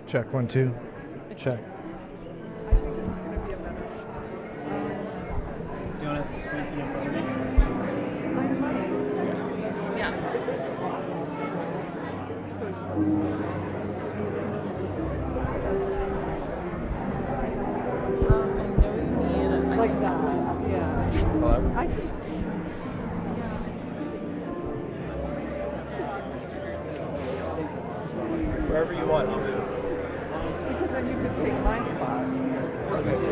Check, 1, 2. Check. Do you want to squeeze it in front of me? Yeah. Like that, yeah. Hello? I can. Wherever you want, I'll move. Because then you could take my spot. Okay, so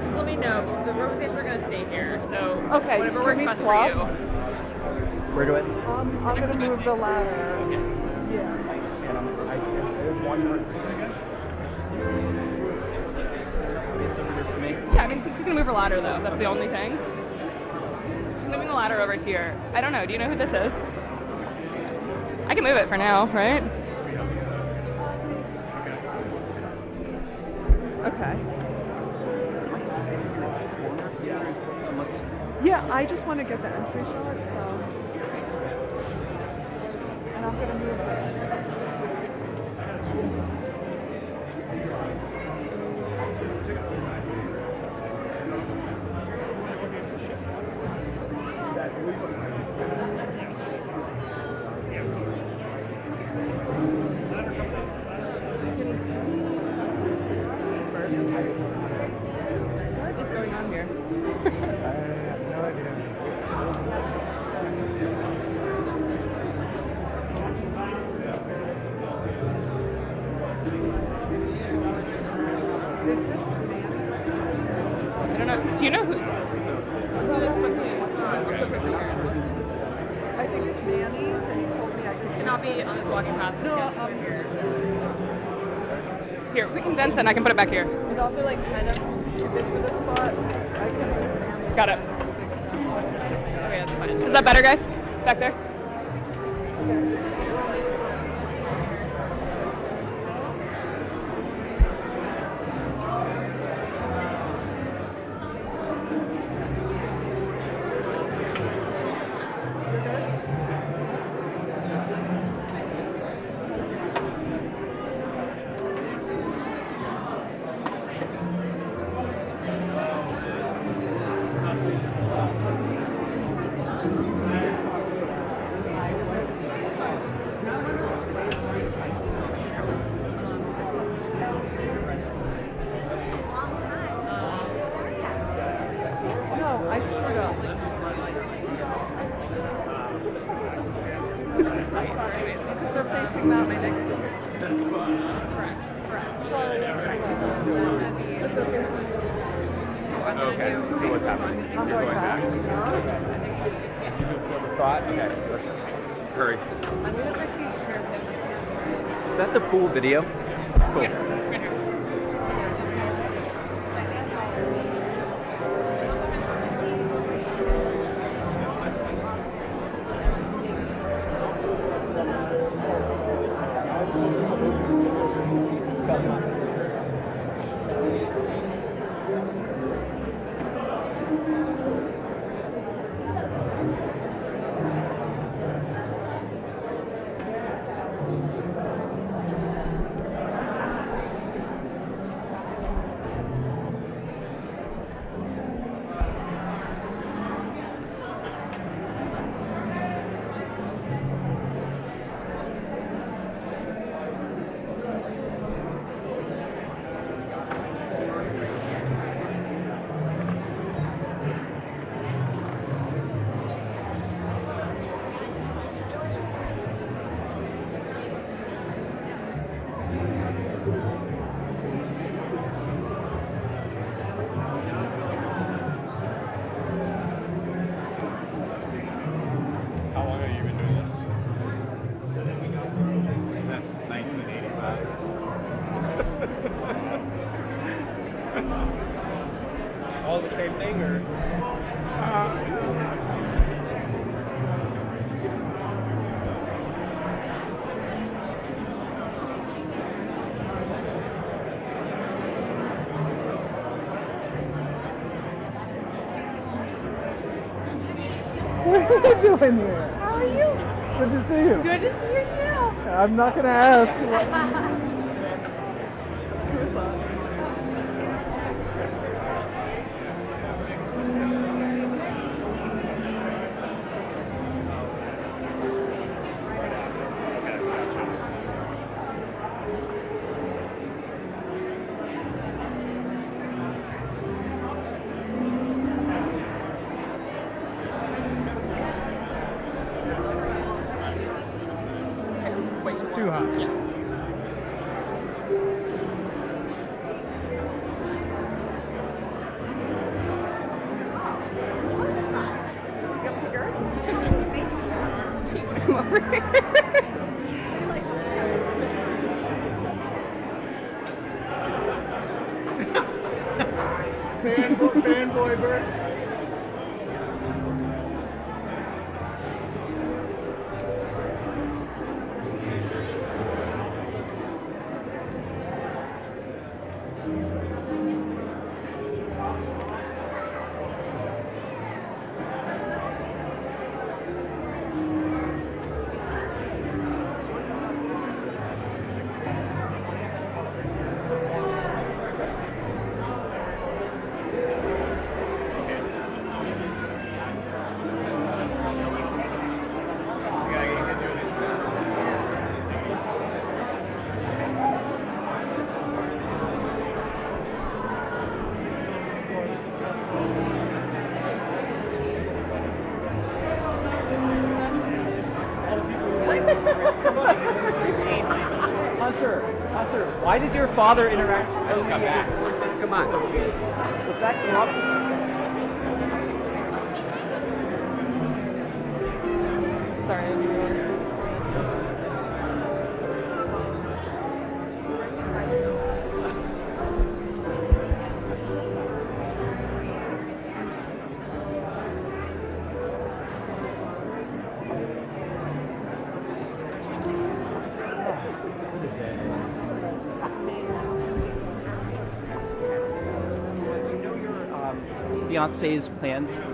Just let me know. The organization are going to stay here, so Okay, whatever can works we best swap? for you. where do I sit? I'm going to move the ladder. Okay. Yeah. And there's one more thing again. Space over here for me. Yeah, I mean, you can move her ladder, though. That's the only thing. Just moving the ladder over here. I don't know. Do you know who this is? I can move it for now, right? Okay. Yeah. Unless. Yeah, I just want to get the entry shot, so. And I'm going to move it. What is going on here? I have no idea. Is this I don't know. Do you know who? Let's do this quickly. What's going on? We'll go quickly here. I think it's Manny's, and he told me I could. This cannot be on this walking path. No, here. Here, if we condense it, I can put it back here. It's also like kind of too big for this spot. I can use Manny's. Got it. Okay, that's fine. Is that better, guys? Back there? I screwed up. I'm sorry, because they're facing that way next to me. Correct. Okay, so what's happening? I'm You're going back. Thought? Okay, let's hurry. I'm going to actually share this. Is that the pool video? Cool. Yes, right here. How long have you been doing this? Since 1985. All the same thing, or? are you doing here? How are you? Good to see you. Good to see you too. I'm not going to ask. Too hot. Yeah. Do you want to come over here? Fanboy bird. Hunter, why did your father interact so just got back. Come on. Was that corrupt? Sorry, I didn't realize. Beyonce's plans for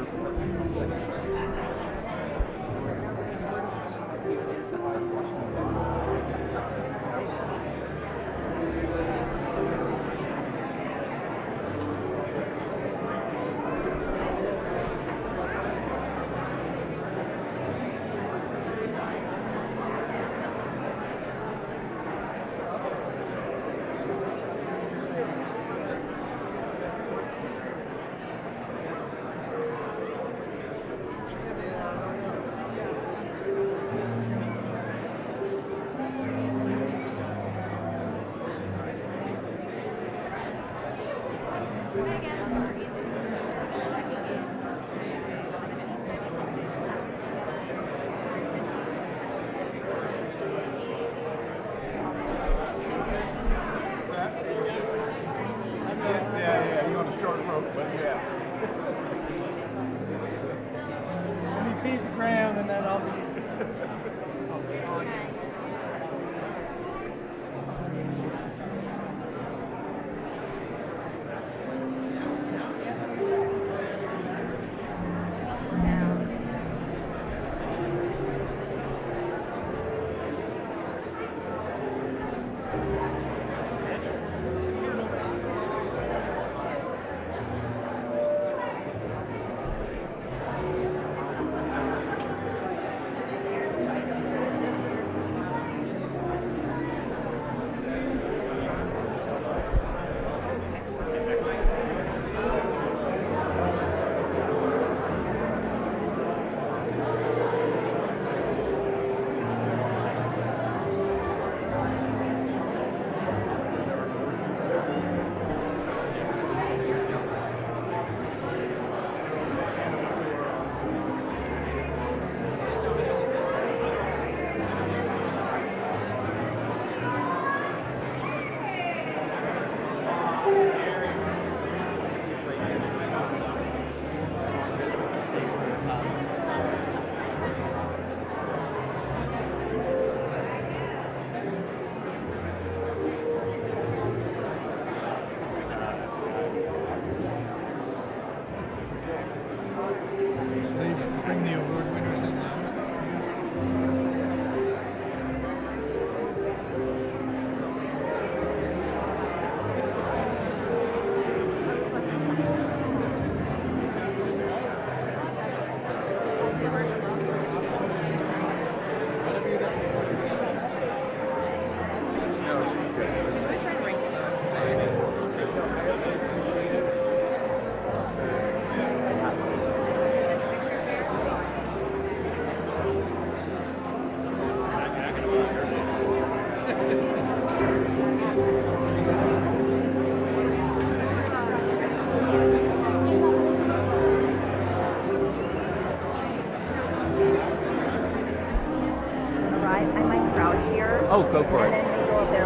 Yeah, you're on a short rope, but yeah. Let me feed the ground and then I'll be. she's good. She's really trying to bring you up. Right, I might crouch here. Oh, go for And it. then we go up there.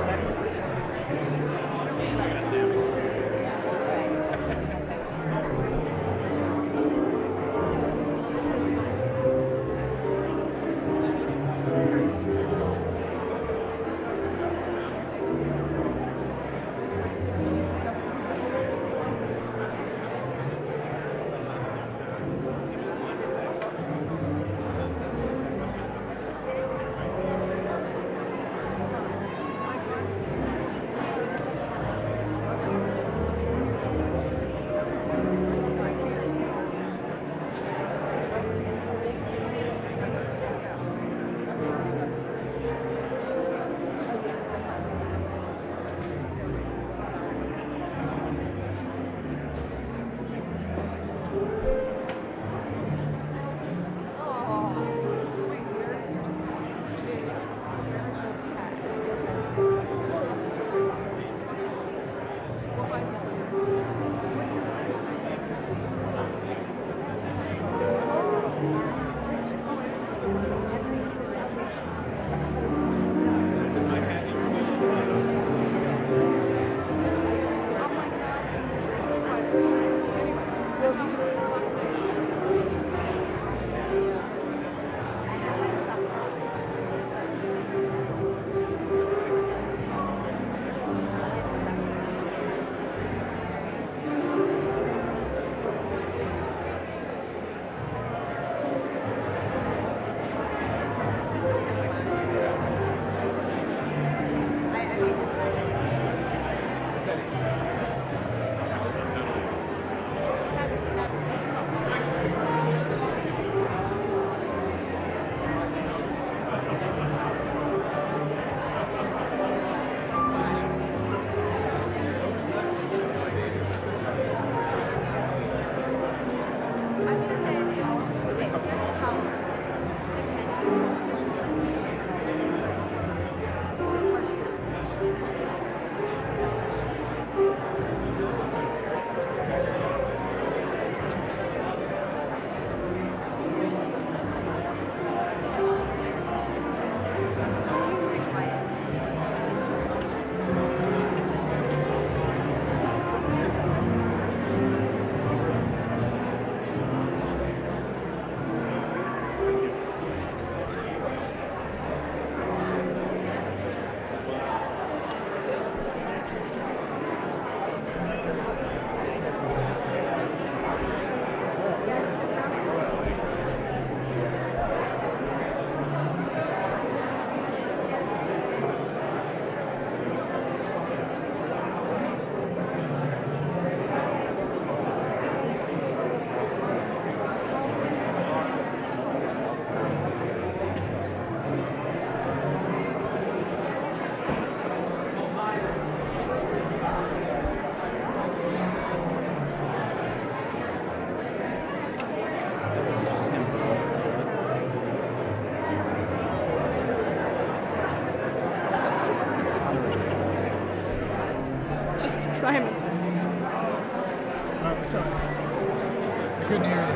Simon. Oh, sorry. I couldn't hear you.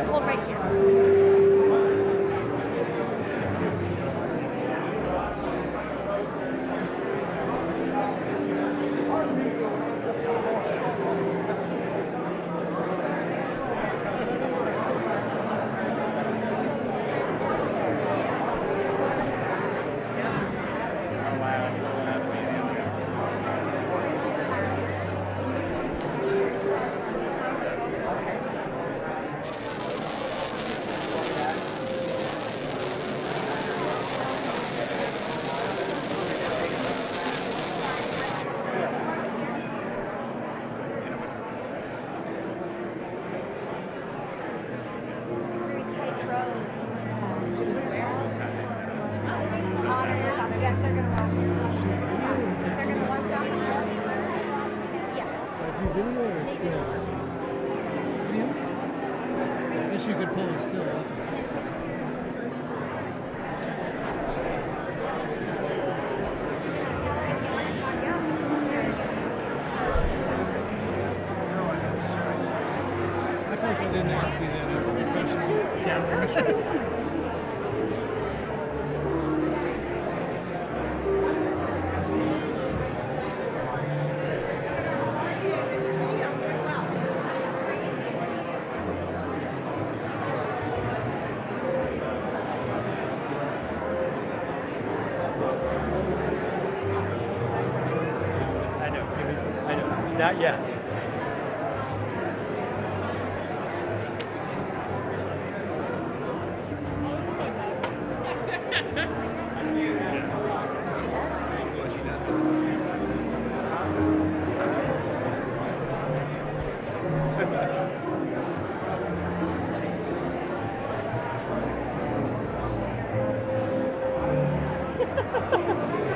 Hold right here. doing it or stills? I guess you could pull it still up. I think I didn't ask you that as a professional cameraman. Not yet.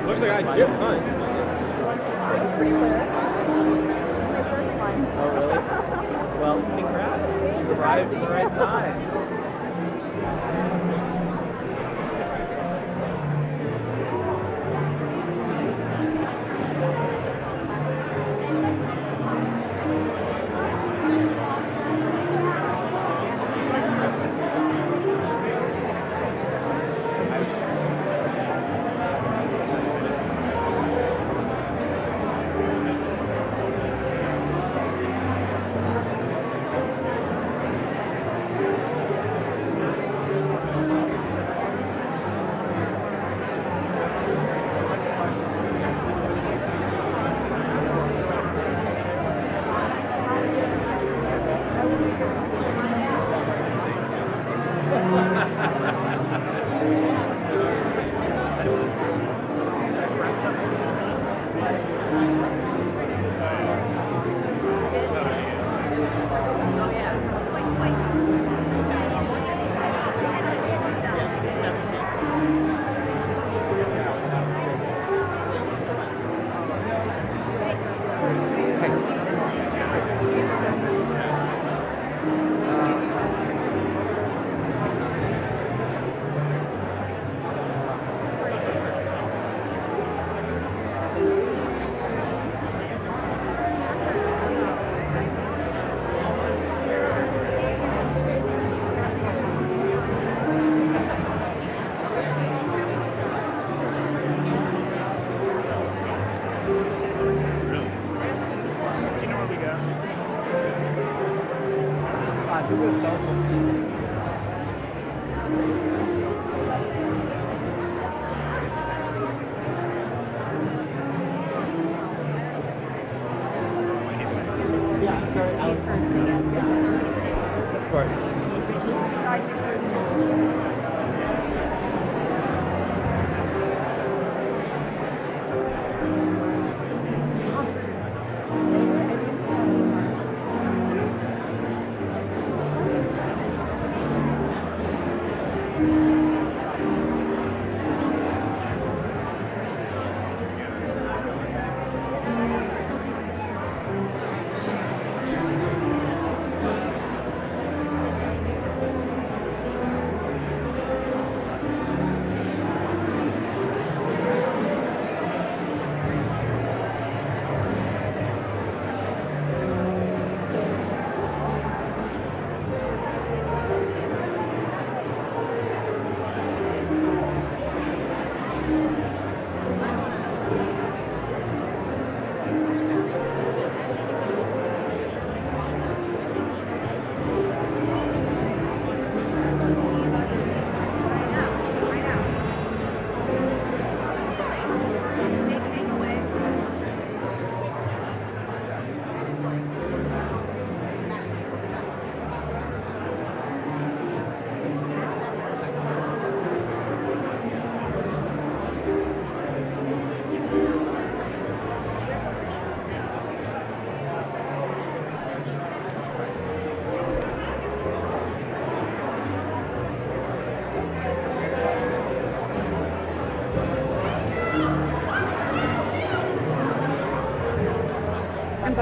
Looks like I just mine. That's pretty clear. My first one. Oh, really? Well, congrats. You arrived at the right time. Of course.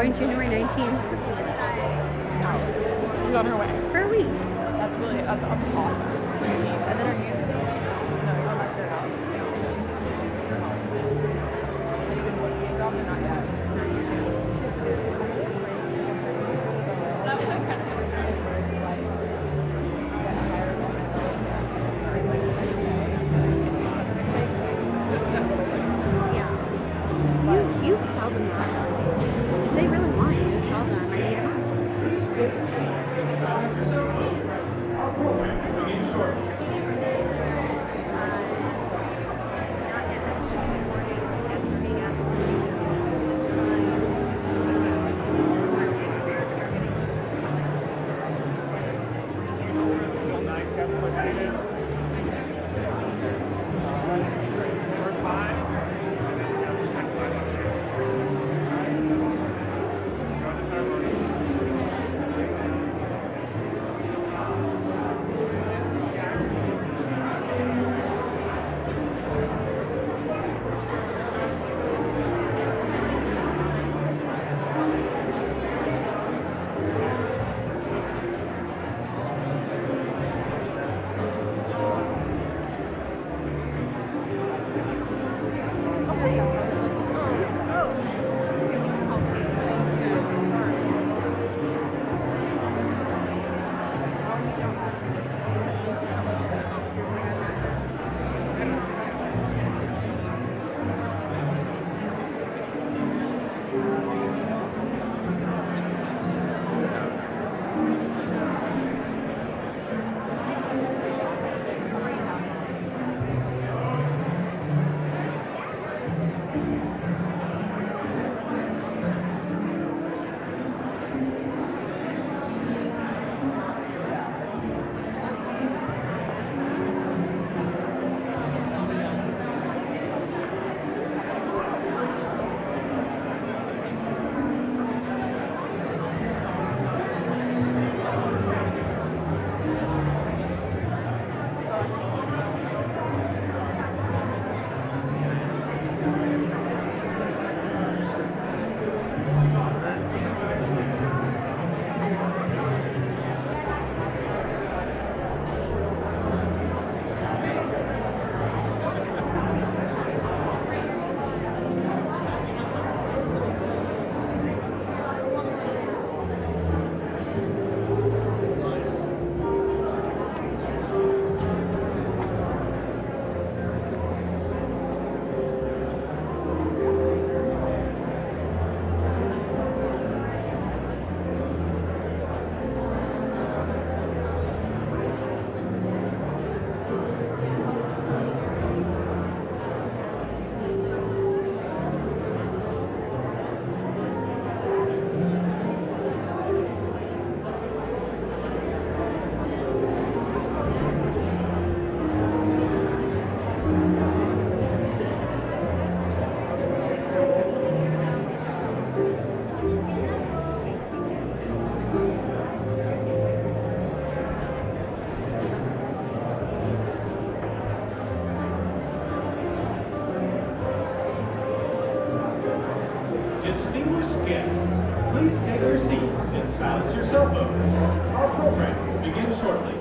going January 19th. She's on her way. For a week. That's awesome. And then are you? No, you're back there now. You're home. Have you been looking at jobs or not yet? That was kind of Yeah. You tell them that. If they really want you, tell them. I need them. Our program will begin shortly. Distinguished guests, please take your seats and silence your cell phones. Our program will begin shortly.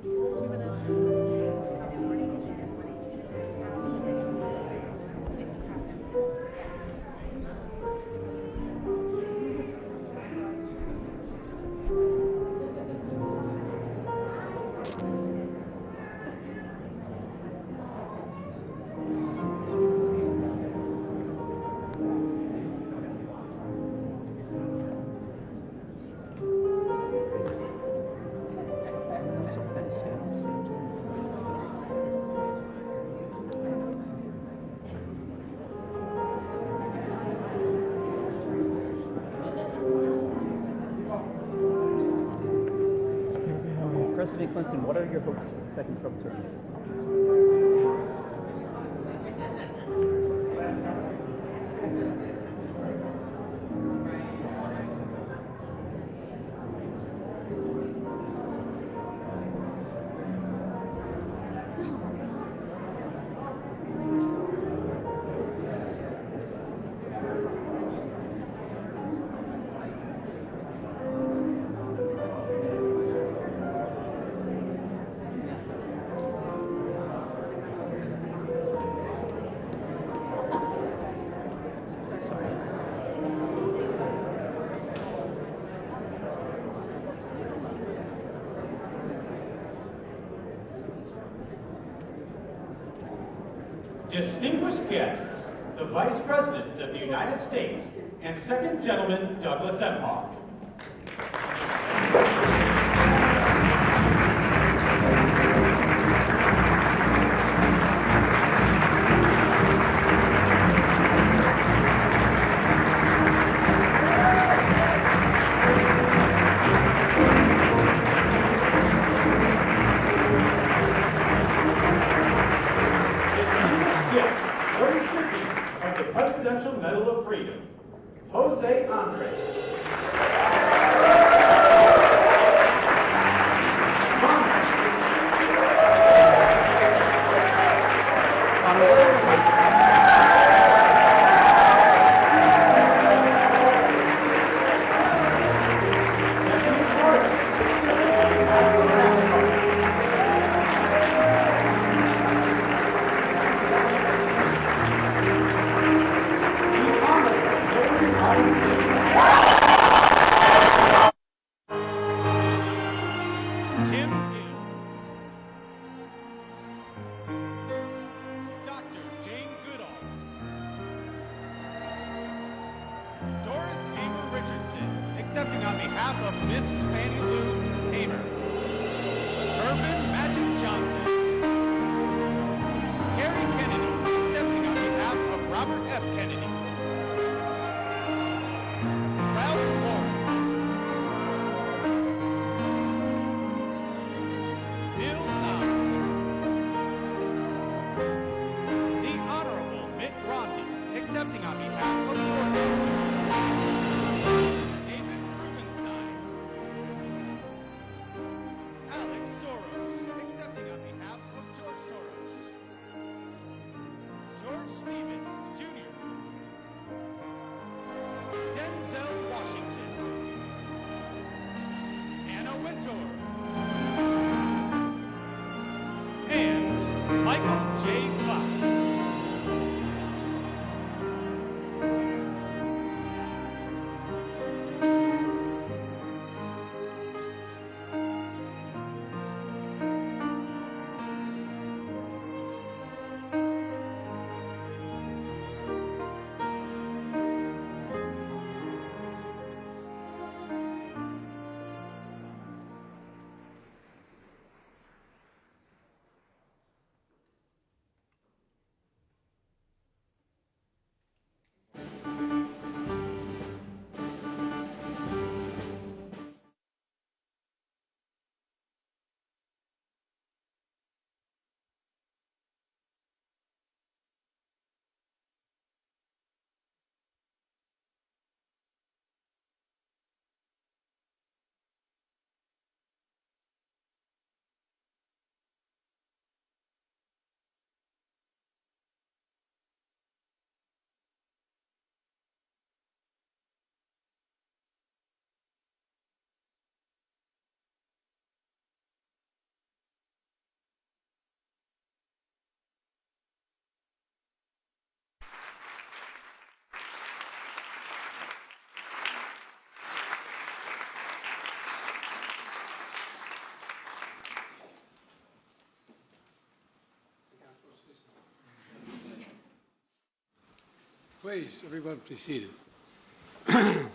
Do you want to President Clinton, what are your hopes for the second Trump term? Distinguished guests, the Vice President of the United States and Second Gentleman Douglas Emhoff. Medal of Freedom, Jose Andres. Accepting on behalf of Mrs. Fannie Lou Hamer. Irvin Magic Johnson. Kerry Kennedy, accepting on behalf of Robert F. Kennedy. Ralph Lauren. Bill Nye. The Honorable Mitt Romney, accepting on behalf of George Soros. And Michael J. Fox. Please, everyone, be seated. Well,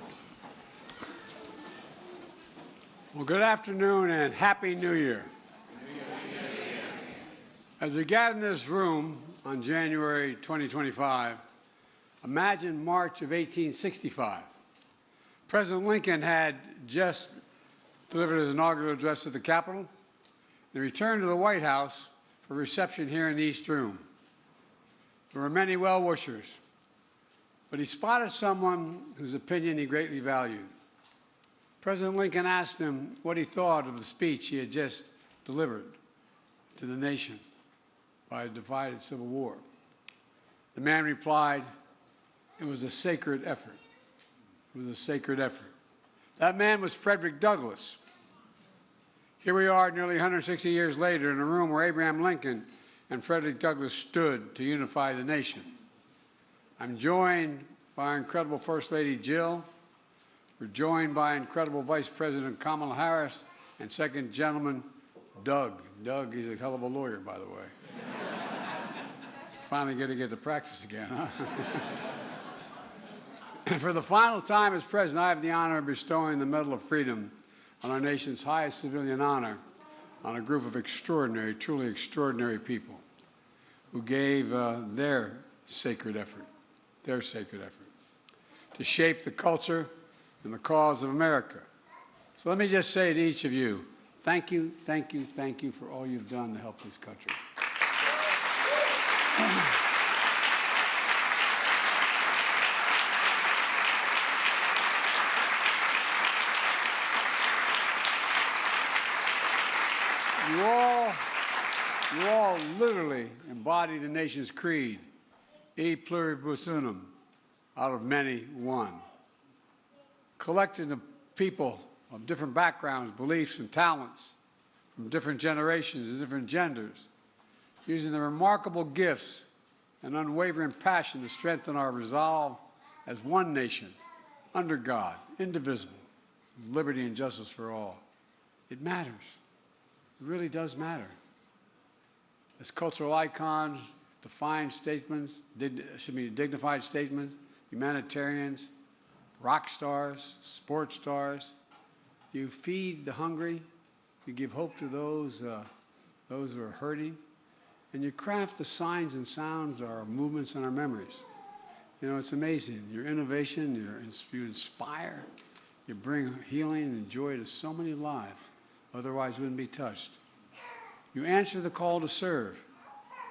good afternoon and Happy New Year. As we gather in this room on January 2025, imagine March of 1865. President Lincoln had just delivered his inaugural address at the Capitol. He returned to the White House for a reception here in the East Room. There were many well-wishers, but he spotted someone whose opinion he greatly valued. President Lincoln asked him what he thought of the speech he had just delivered to the nation by a divided civil war. The man replied, "It was a sacred effort. It was a sacred effort." That man was Frederick Douglass. Here we are nearly 160 years later in a room where Abraham Lincoln and Frederick Douglass stood to unify the nation. I'm joined by our incredible First Lady Jill. We're joined by incredible Vice President Kamala Harris and Second Gentleman Doug. Doug, he's a hell of a lawyer, by the way. Finally going to get to practice again, huh? And for the final time as President, I have the honor of bestowing the Medal of Freedom on our nation's highest civilian honor on a group of extraordinary, truly extraordinary people who gave their sacred effort to shape the culture and the cause of America. So let me just say to each of you, thank you, thank you, thank you for all you've done to help this country. You all literally embody the nation's creed, e pluribus unum, out of many, one. Collecting of people of different backgrounds, beliefs, and talents from different generations and different genders, using the remarkable gifts and unwavering passion to strengthen our resolve as one nation, under God, indivisible, with liberty and justice for all. It matters. It really does matter. As cultural icons, dignified statements, humanitarians, rock stars, sports stars, you feed the hungry, you give hope to those who are hurting, and you craft the signs and sounds, our movements and our memories. You know, it's amazing. Your innovation, you inspire, you bring healing and joy to so many lives, otherwise wouldn't be touched. You answer the call to serve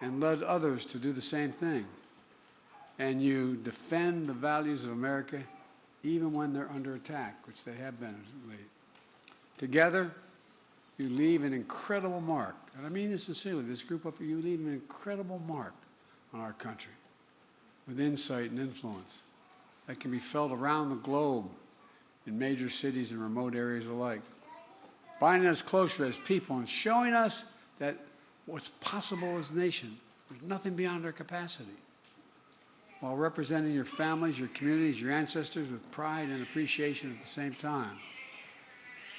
and led others to do the same thing. And you defend the values of America even when they're under attack, which they have been lately. Together, you leave an incredible mark, and I mean this sincerely, this group up here, you leave an incredible mark on our country with insight and influence that can be felt around the globe in major cities and remote areas alike, binding us closer as people and showing us that what's possible as a nation, there's nothing beyond our capacity, while representing your families, your communities, your ancestors with pride and appreciation at the same time.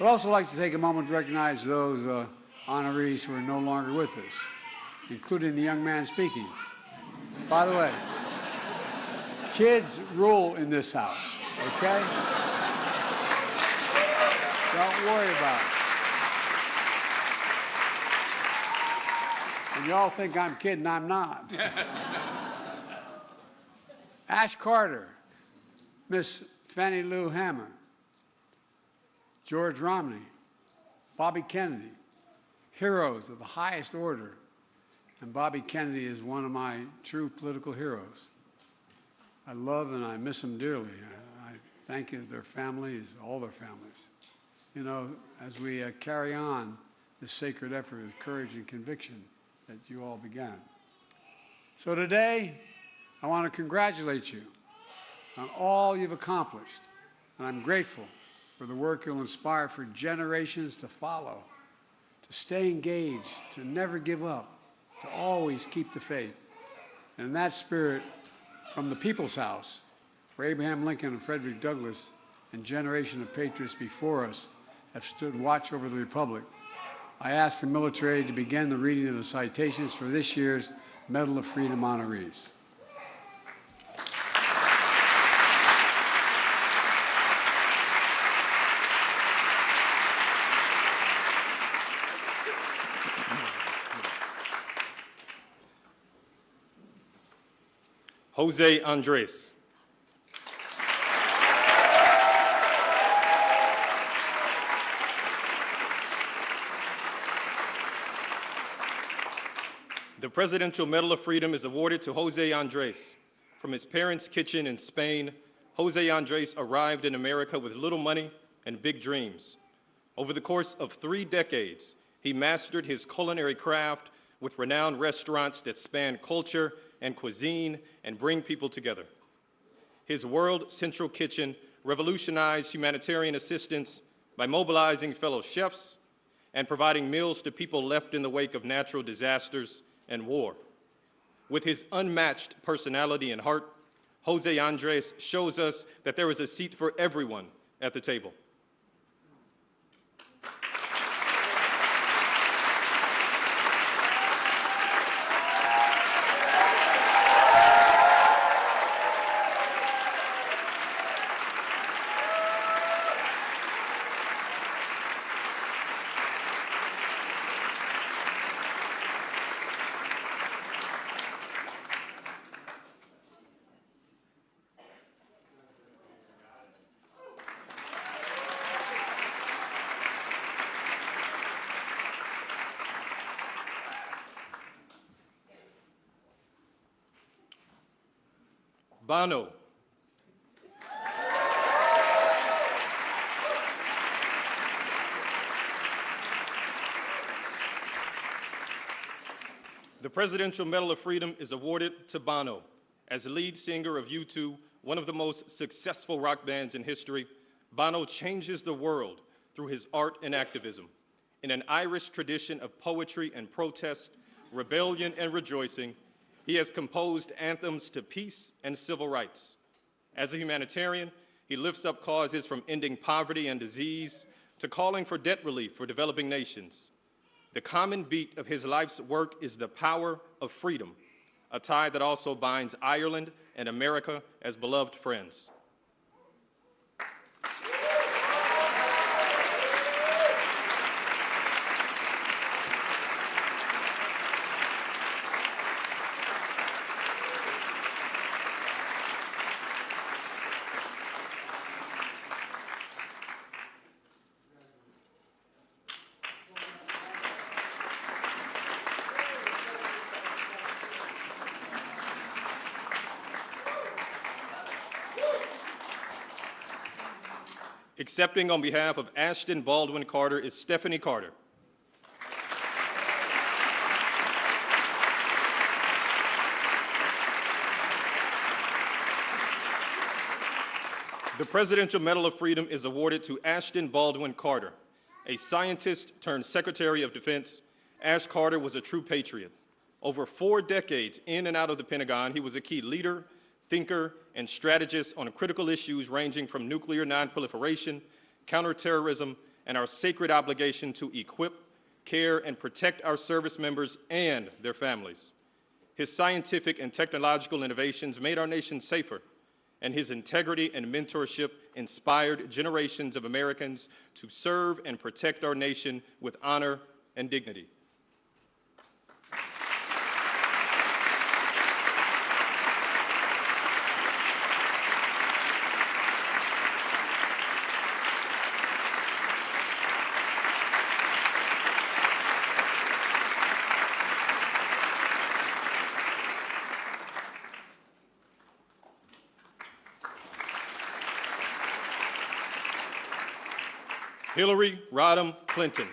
I'd also like to take a moment to recognize those honorees who are no longer with us, including the young man speaking. By the way, kids rule in this house, okay? Don't worry about it. And y'all think I'm kidding, I'm not. Ash Carter, Miss Fannie Lou Hamer, George Romney, Bobby Kennedy, heroes of the highest order. And Bobby Kennedy is one of my true political heroes. I love and I miss them dearly. I thank their families, all their families. You know, as we carry on this sacred effort with courage and conviction that you all began. So today, I want to congratulate you on all you've accomplished, and I'm grateful for the work you'll inspire for generations to follow, to stay engaged, to never give up, to always keep the faith. And in that spirit, from the People's House, where Abraham Lincoln and Frederick Douglass and generation of patriots before us have stood watch over the Republic, I ask the military to begin the reading of the citations for this year's Medal of Freedom honorees. Jose Andres. The Presidential Medal of Freedom is awarded to Jose Andres. From his parents' kitchen in Spain, Jose Andres arrived in America with little money and big dreams. Over the course of 3 decades, he mastered his culinary craft with renowned restaurants that span culture and cuisine and bring people together. His World Central Kitchen revolutionized humanitarian assistance by mobilizing fellow chefs and providing meals to people left in the wake of natural disasters and war. With his unmatched personality and heart, Jose Andres shows us that there is a seat for everyone at the table. Bono. The Presidential Medal of Freedom is awarded to Bono. As the lead singer of U2, one of the most successful rock bands in history, Bono changes the world through his art and activism. In an Irish tradition of poetry and protest, rebellion and rejoicing, he has composed anthems to peace and civil rights. As a humanitarian, he lifts up causes from ending poverty and disease to calling for debt relief for developing nations. The common beat of his life's work is the power of freedom, a tie that also binds Ireland and America as beloved friends. Accepting on behalf of Ashton Baldwin Carter is Stephanie Carter. The Presidential Medal of Freedom is awarded to Ashton Baldwin Carter. A scientist turned Secretary of Defense, Ash Carter was a true patriot. Over 4 decades in and out of the Pentagon, he was a key leader, thinker, and strategist on critical issues ranging from nuclear nonproliferation, counterterrorism, and our sacred obligation to equip, care, and protect our service members and their families. His scientific and technological innovations made our nation safer, and his integrity and mentorship inspired generations of Americans to serve and protect our nation with honor and dignity. Hillary Rodham Clinton.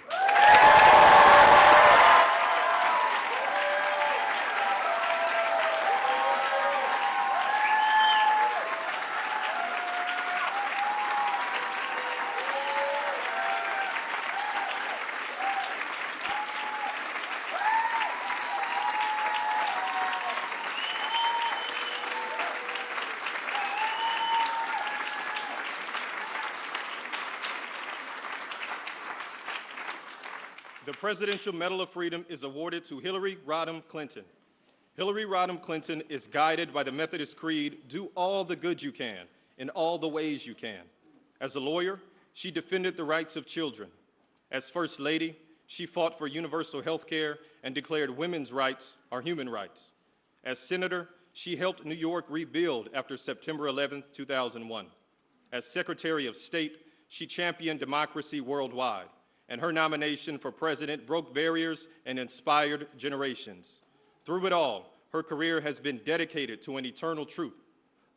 The Presidential Medal of Freedom is awarded to Hillary Rodham Clinton. Hillary Rodham Clinton is guided by the Methodist Creed, do all the good you can in all the ways you can. As a lawyer, she defended the rights of children. As First Lady, she fought for universal health care and declared women's rights are human rights. As Senator, she helped New York rebuild after September 11, 2001. As Secretary of State, she championed democracy worldwide, and her nomination for president broke barriers and inspired generations. Through it all, her career has been dedicated to an eternal truth.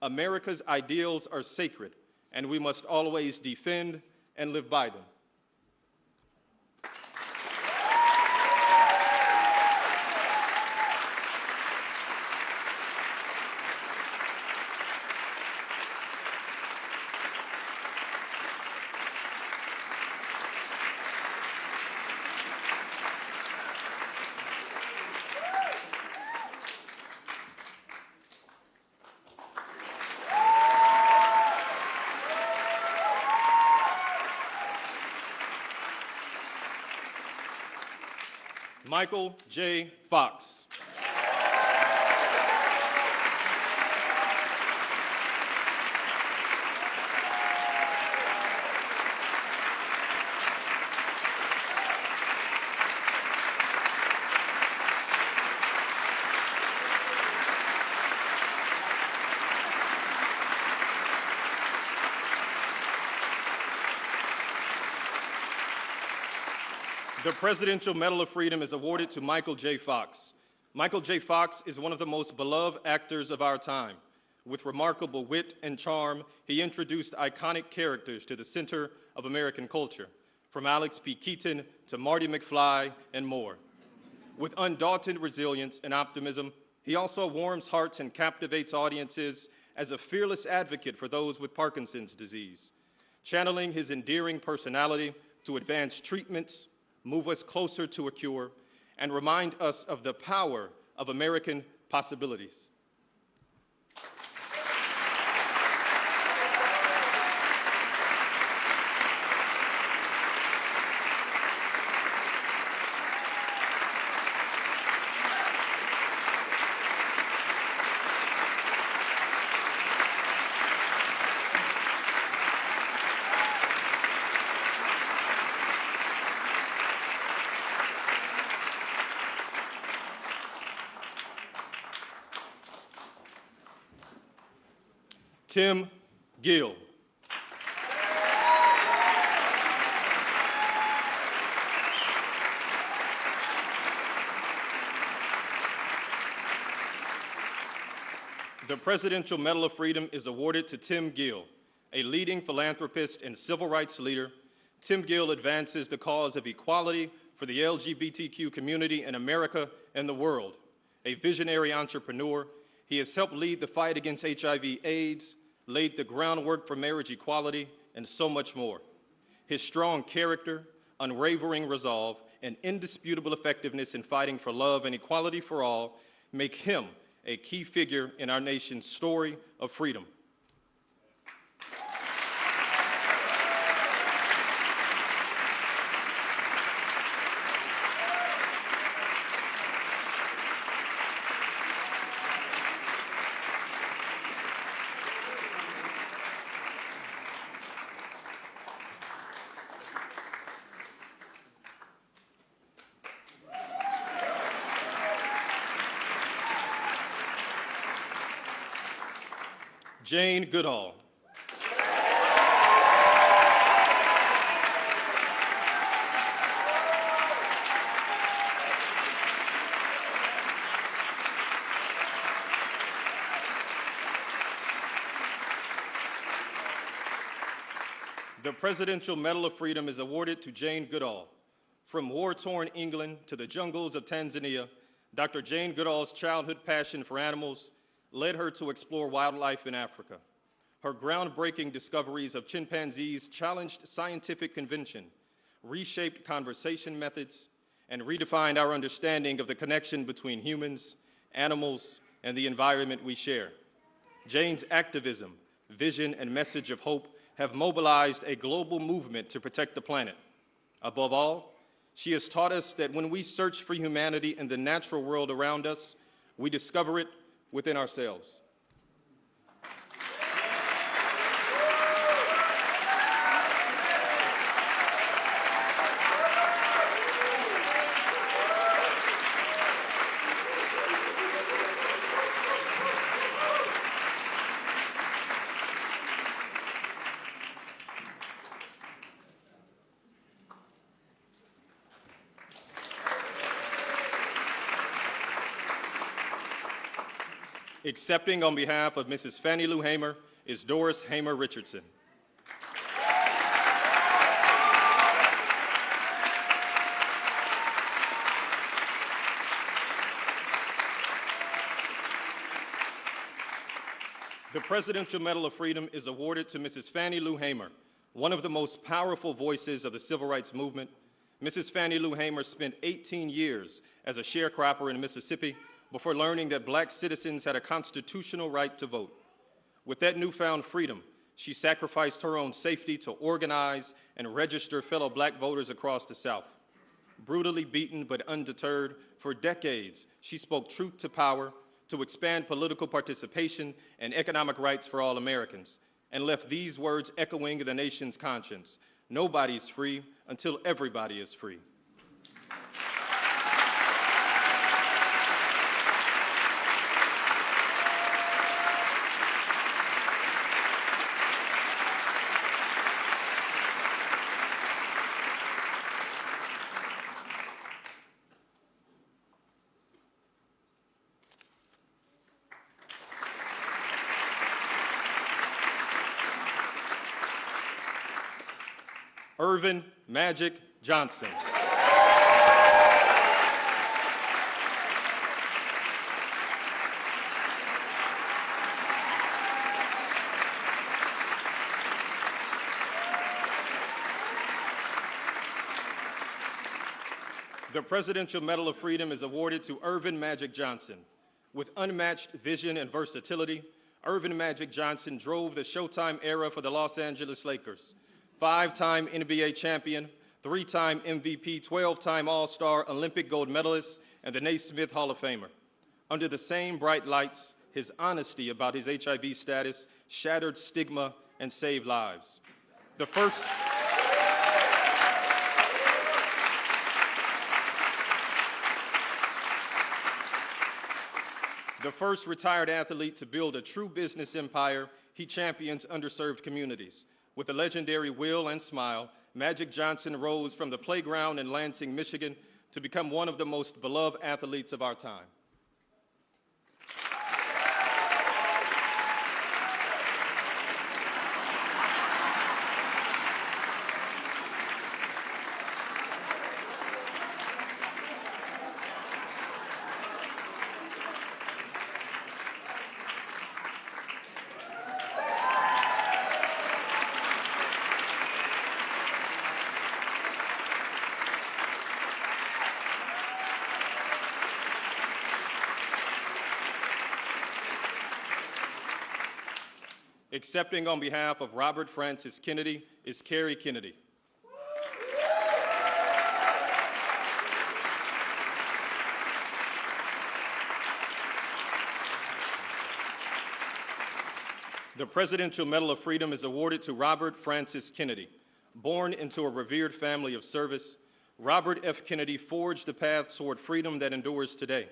America's ideals are sacred, and we must always defend and live by them. Michael J. Fox. The Presidential Medal of Freedom is awarded to Michael J. Fox. Michael J. Fox is one of the most beloved actors of our time. With remarkable wit and charm, he introduced iconic characters to the center of American culture, from Alex P. Keaton to Marty McFly and more. With undaunted resilience and optimism, he also warms hearts and captivates audiences as a fearless advocate for those with Parkinson's disease, channeling his endearing personality to advance treatments, move us closer to a cure, and remind us of the power of American possibilities. Tim Gill. The Presidential Medal of Freedom is awarded to Tim Gill, a leading philanthropist and civil rights leader. Tim Gill advances the cause of equality for the LGBTQ community in America and the world. A visionary entrepreneur, he has helped lead the fight against HIV/AIDS, laid the groundwork for marriage equality, and so much more. His strong character, unwavering resolve, and indisputable effectiveness in fighting for love and equality for all make him a key figure in our nation's story of freedom. Jane Goodall. The Presidential Medal of Freedom is awarded to Jane Goodall. From war-torn England to the jungles of Tanzania, Dr. Jane Goodall's childhood passion for animals led her to explore wildlife in Africa. Her groundbreaking discoveries of chimpanzees challenged scientific convention, reshaped conversation methods, and redefined our understanding of the connection between humans, animals, and the environment we share. Jane's activism, vision, and message of hope have mobilized a global movement to protect the planet. Above all, she has taught us that when we search for humanity in the natural world around us, we discover it within ourselves. Accepting on behalf of Mrs. Fannie Lou Hamer is Doris Hamer Richardson. The Presidential Medal of Freedom is awarded to Mrs. Fannie Lou Hamer, one of the most powerful voices of the civil rights movement. Mrs. Fannie Lou Hamer spent 18 years as a sharecropper in Mississippi before learning that black citizens had a constitutional right to vote. With that newfound freedom, she sacrificed her own safety to organize and register fellow black voters across the South. Brutally beaten but undeterred, for decades, she spoke truth to power to expand political participation and economic rights for all Americans, and left these words echoing in the nation's conscience: nobody's free until everybody is free. Irvin Magic Johnson. The Presidential Medal of Freedom is awarded to Irvin Magic Johnson. With unmatched vision and versatility, Irvin Magic Johnson drove the Showtime era for the Los Angeles Lakers. 5-time NBA champion, 3-time MVP, 12-time All-Star, Olympic gold medalist, and the Naismith Hall of Famer. Under the same bright lights, his honesty about his HIV status shattered stigma and saved lives. The first retired athlete to build a true business empire, he champions underserved communities. With a legendary will and smile, Magic Johnson rose from the playground in Lansing, Michigan, to become one of the most beloved athletes of our time. Accepting on behalf of Robert Francis Kennedy is Carrie Kennedy. The Presidential Medal of Freedom is awarded to Robert Francis Kennedy. Born into a revered family of service, Robert F. Kennedy forged a path toward freedom that endures today.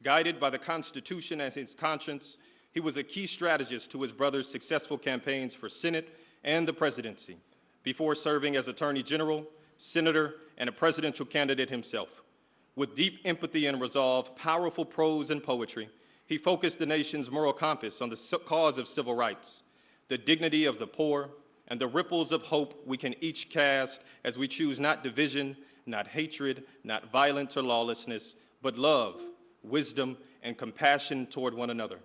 Guided by the Constitution as his conscience, he was a key strategist to his brother's successful campaigns for Senate and the presidency, before serving as Attorney General, Senator, and a presidential candidate himself. With deep empathy and resolve, powerful prose and poetry, he focused the nation's moral compass on the cause of civil rights, the dignity of the poor, and the ripples of hope we can each cast as we choose not division, not hatred, not violence or lawlessness, but love, wisdom, and compassion toward one another.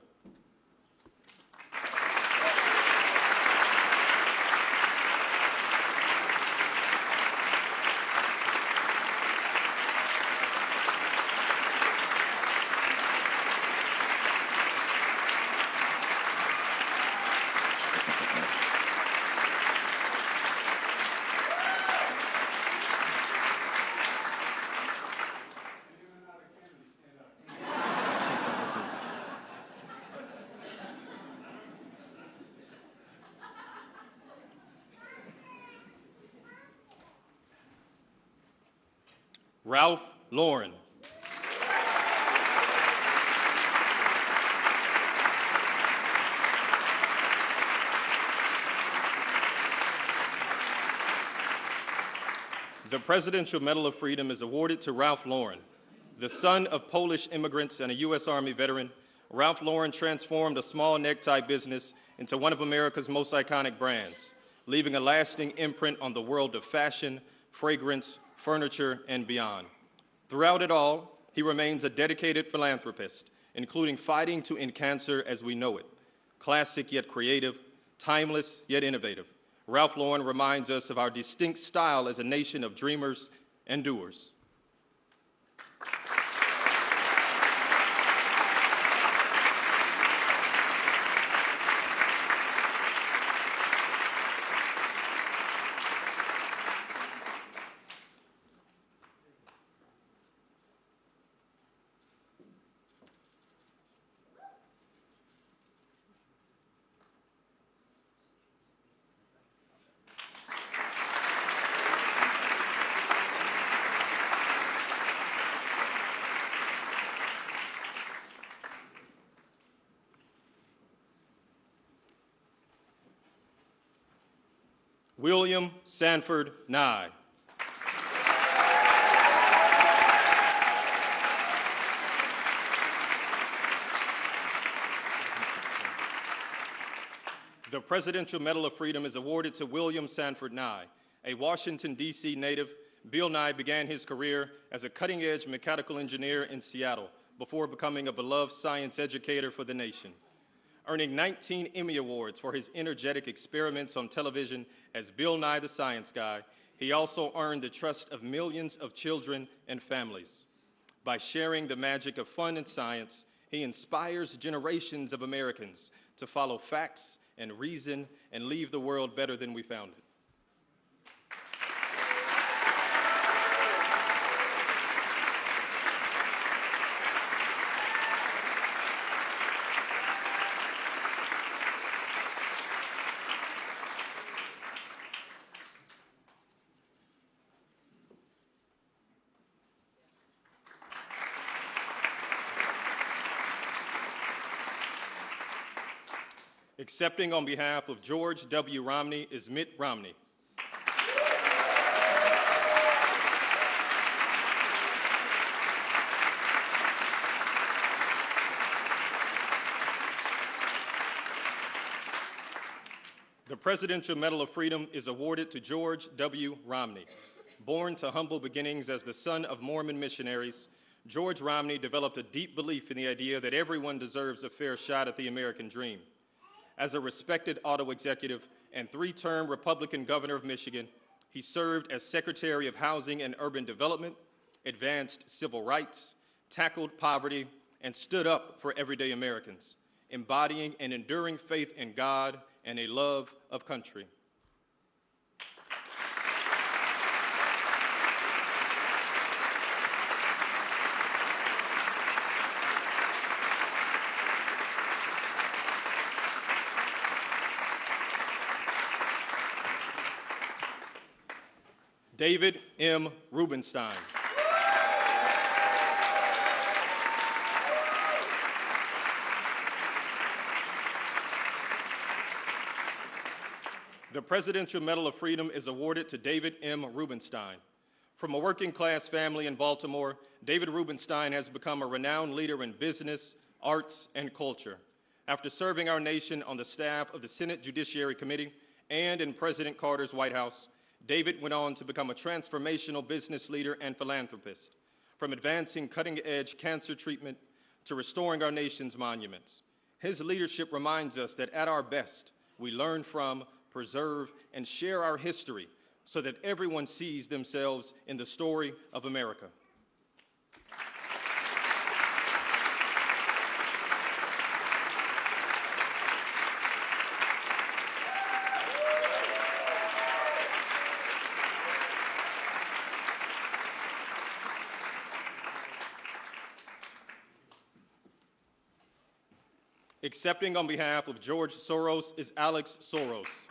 Ralph Lauren. The Presidential Medal of Freedom is awarded to Ralph Lauren. The son of Polish immigrants and a U.S. Army veteran, Ralph Lauren transformed a small necktie business into one of America's most iconic brands, leaving a lasting imprint on the world of fashion, fragrance, furniture, and beyond. Throughout it all, he remains a dedicated philanthropist, including fighting to end cancer as we know it. Classic yet creative, timeless yet innovative, Ralph Lauren reminds us of our distinct style as a nation of dreamers and doers. William Sanford Nye. The Presidential Medal of Freedom is awarded to William Sanford Nye. A Washington, D.C. native, Bill Nye began his career as a cutting-edge mechanical engineer in Seattle before becoming a beloved science educator for the nation. Earning 19 Emmy Awards for his energetic experiments on television as Bill Nye the Science Guy, he also earned the trust of millions of children and families. By sharing the magic of fun and science, he inspires generations of Americans to follow facts and reason and leave the world better than we found it. Accepting on behalf of George W. Romney is Mitt Romney. The Presidential Medal of Freedom is awarded to George W. Romney. Born to humble beginnings as the son of Mormon missionaries, George Romney developed a deep belief in the idea that everyone deserves a fair shot at the American dream. As a respected auto executive and three-term Republican governor of Michigan, he served as Secretary of Housing and Urban Development, advanced civil rights, tackled poverty, and stood up for everyday Americans, embodying an enduring faith in God and a love of country. David M. Rubenstein. The Presidential Medal of Freedom is awarded to David M. Rubenstein. From a working-class family in Baltimore, David Rubenstein has become a renowned leader in business, arts, and culture. After serving our nation on the staff of the Senate Judiciary Committee and in President Carter's White House, David went on to become a transformational business leader and philanthropist, from advancing cutting-edge cancer treatment to restoring our nation's monuments. His leadership reminds us that at our best, we learn from, preserve, and share our history so that everyone sees themselves in the story of America. Accepting on behalf of George Soros is Alex Soros.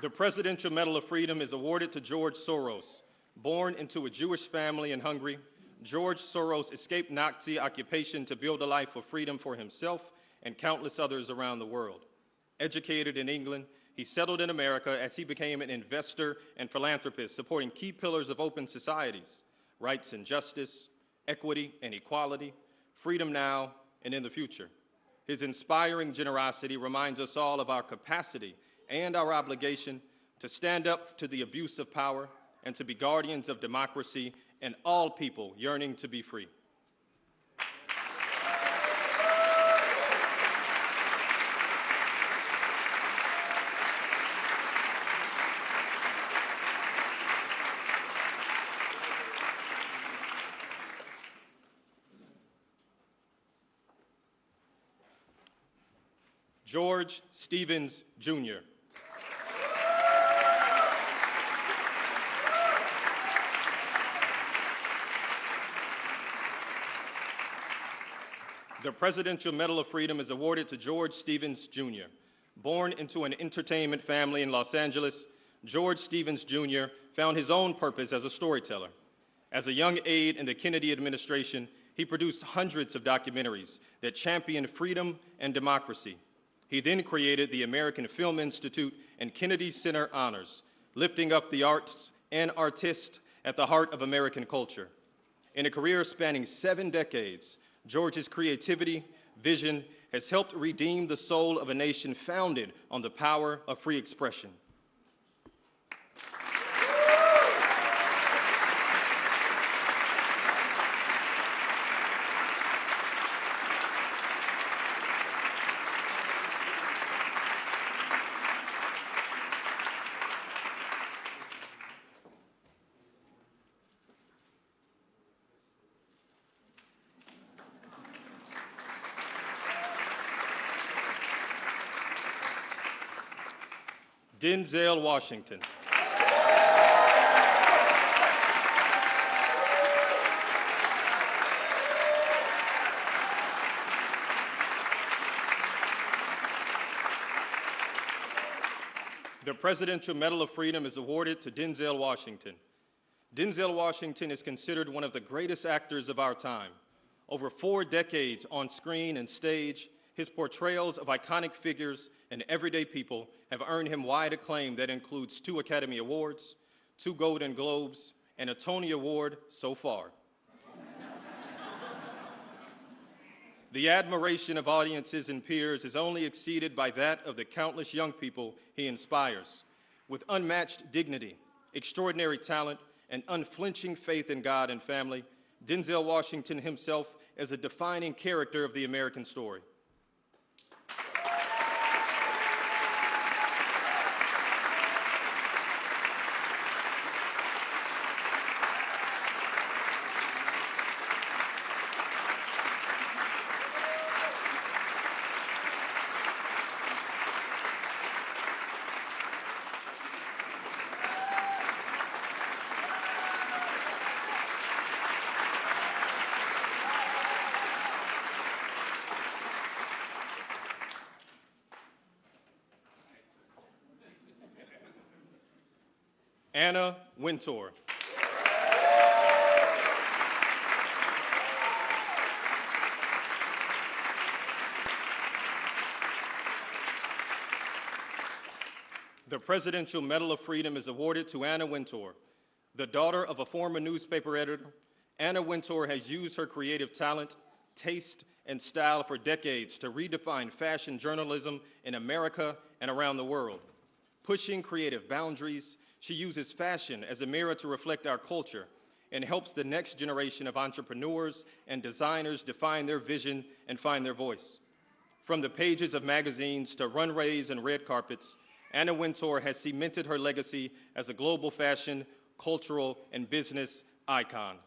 The Presidential Medal of Freedom is awarded to George Soros. Born into a Jewish family in Hungary, George Soros escaped Nazi occupation to build a life of freedom for himself and countless others around the world. Educated in England, he settled in America as he became an investor and philanthropist, supporting key pillars of open societies: rights and justice, equity and equality, freedom now and in the future. His inspiring generosity reminds us all of our capacity and our obligation to stand up to the abuse of power and to be guardians of democracy and all people yearning to be free. George Stevens, Jr. The Presidential Medal of Freedom is awarded to George Stevens, Jr. Born into an entertainment family in Los Angeles, George Stevens, Jr. found his own purpose as a storyteller. As a young aide in the Kennedy administration, he produced hundreds of documentaries that championed freedom and democracy. He then created the American Film Institute and Kennedy Center Honors, lifting up the arts and artists at the heart of American culture. In a career spanning 7 decades, George's creativity, vision has helped redeem the soul of a nation founded on the power of free expression. Denzel Washington. The Presidential Medal of Freedom is awarded to Denzel Washington. Denzel Washington is considered one of the greatest actors of our time. Over 4 decades on screen and stage, his portrayals of iconic figures and everyday people have earned him wide acclaim that includes 2 Academy Awards, 2 Golden Globes, and a Tony Award so far. The admiration of audiences and peers is only exceeded by that of the countless young people he inspires. With unmatched dignity, extraordinary talent, and unflinching faith in God and family, Denzel Washington himself is a defining character of the American story. Anna Wintour. The Presidential Medal of Freedom is awarded to Anna Wintour. The daughter of a former newspaper editor, Anna Wintour has used her creative talent, taste, and style for decades to redefine fashion journalism in America and around the world. Pushing creative boundaries, she uses fashion as a mirror to reflect our culture and helps the next generation of entrepreneurs and designers define their vision and find their voice. From the pages of magazines to runways and red carpets, Anna Wintour has cemented her legacy as a global fashion, cultural, and business icon.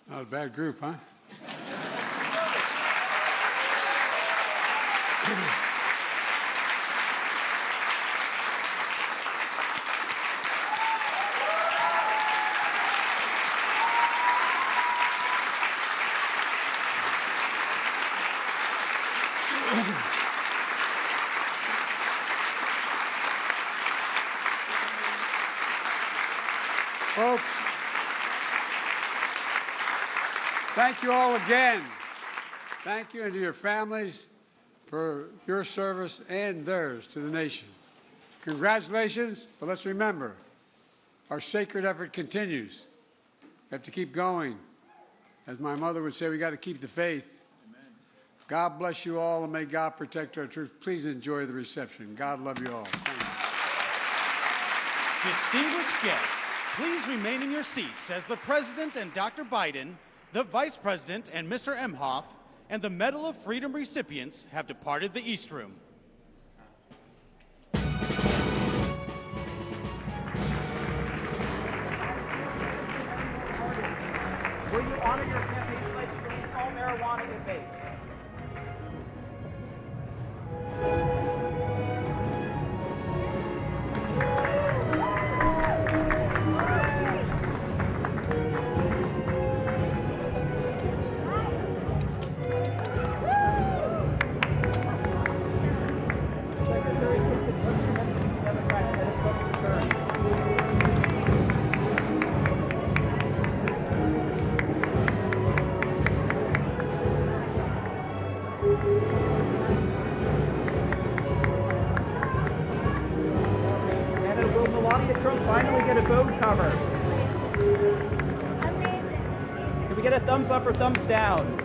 Not a bad group, huh? Folks, thank you all again. Thank you, and to your families for your service and theirs to the nation. Congratulations, but let's remember, our sacred effort continues. We have to keep going. As my mother would say, we got to keep the faith. Amen. God bless you all, and may God protect our troops. Please enjoy the reception. God love you all. Thank you. Distinguished guests, please remain in your seats as the President and Dr. Biden, the Vice President and Mr. Emhoff, and the Medal of Freedom recipients have departed the East Room. Will you honor your campaign pledge to release all marijuana debates? Finally get a boat cover. Can we get a thumbs up or thumbs down?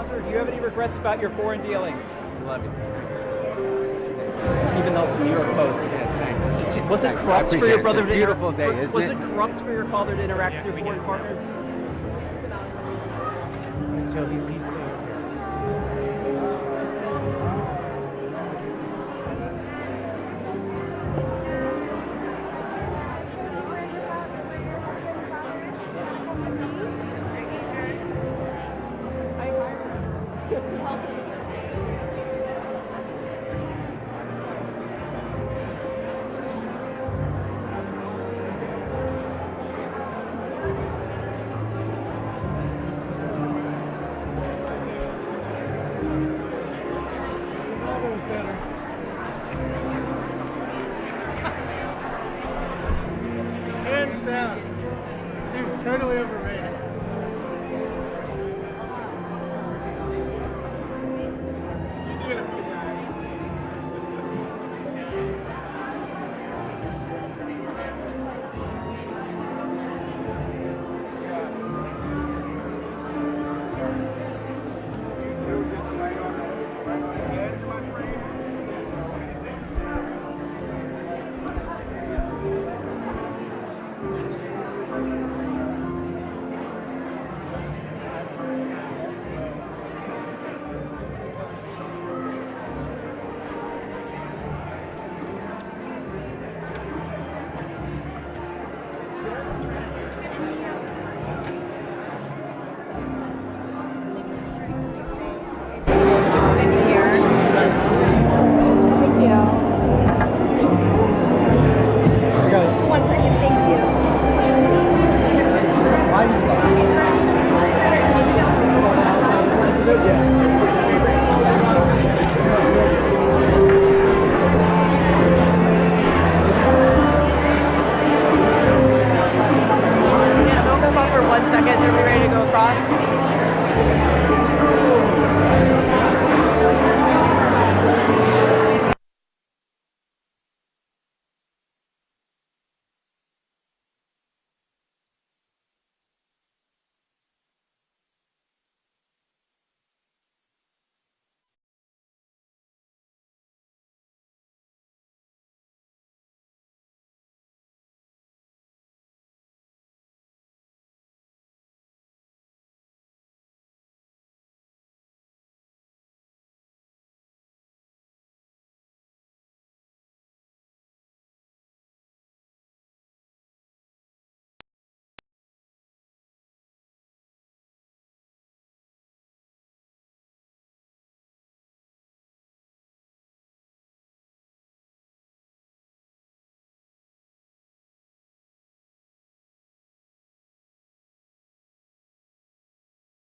Do you have any regrets about your foreign dealings? Love you. Stephen Nelson, New York Post. Yeah, thanks. Was it corrupt for your brother to beautiful day, isn't Was it corrupt for your father to interact with your foreign partners? Until he's still here. Hands down. Dude's totally overrated.